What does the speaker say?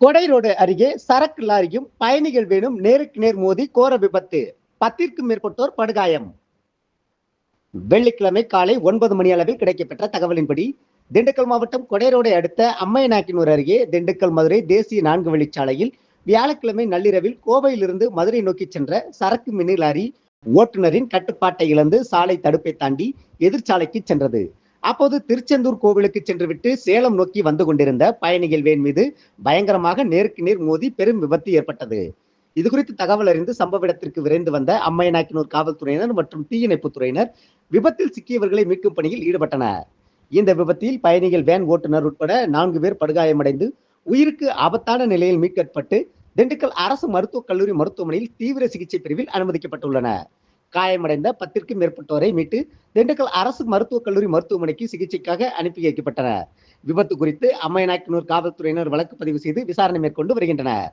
கொடை ரோடு அருகே சரக்கு லாரியும் பயணிகள் வேனும் நேருக்கு நேர் மோதி கோர விபத்து. 10ற்கும் மேற்பட்டோர் படுகாயம். வெள்ளிக்கிழமை காலை 9 மணி அளவில் கிடைக்கப்பெற்ற தகவலின்படி திண்டுக்கல் மாவட்டம் கொடைரோடை அடுத்த அம்மையநாயக்கனூர் அருகே திண்டுக்கல் மதுரை தேசிய 4 வழிச்சாலையில் வியாழக்கிழமை நள்ளிரவில் கோவையிலிருந்து மதுரை நோக்கி சென்ற சரக்கு மினி லாரி ஓட்டுநரின் கட்டுப்பாட்டை இழந்து சாலை தடுப்பை தாண்டி எதிர்ச்சாலைக்கு சென்றது. அப்போது திருச்செந்தூர் கோவிலுக்கு சென்றுவிட்டு சேலம் நோக்கி வந்து கொண்டிருந்த பயணிகள் வேன் மீது பயங்கரமாக நேருக்கு நேர் மோதி பெரும் விபத்து ஏற்பட்டது. இது குறித்து தகவல் அறிந்து சம்பவ இடத்திற்கு விரைந்து வந்த அம்மையநாயக்கனூர் காவல்துறையினர் மற்றும் தீயணைப்புத் துறையினர் விபத்தில் சிக்கியவர்களை மீட்கும் பணியில் ஈடுபட்டனர். இந்த விபத்தில் பயணிகள் வேன் ஓட்டுநர் உட்பட 4 பேர் படுகாயமடைந்து உயிருக்கு ஆபத்தான நிலையில் மீட்கப்பட்டு திண்டுக்கல் அரசு மருத்துவக் கல்லூரி மருத்துவமனையில் தீவிர சிகிச்சை பிரிவில் அனுமதிக்கப்பட்டுள்ளனர். காயமடைந்த 10ற்கும் மேற்பட்டோரை மீட்டு திண்டுக்கல் அரசு மருத்துவக் கல்லூரி மருத்துவமனைக்கு சிகிச்சைக்காக அனுப்பி வைக்கப்பட்டனர். விபத்து குறித்து அம்மையநாயக்கனூர் காவல்துறையினர் வழக்கு பதிவு செய்து விசாரணை மேற்கொண்டு வருகின்றனர்.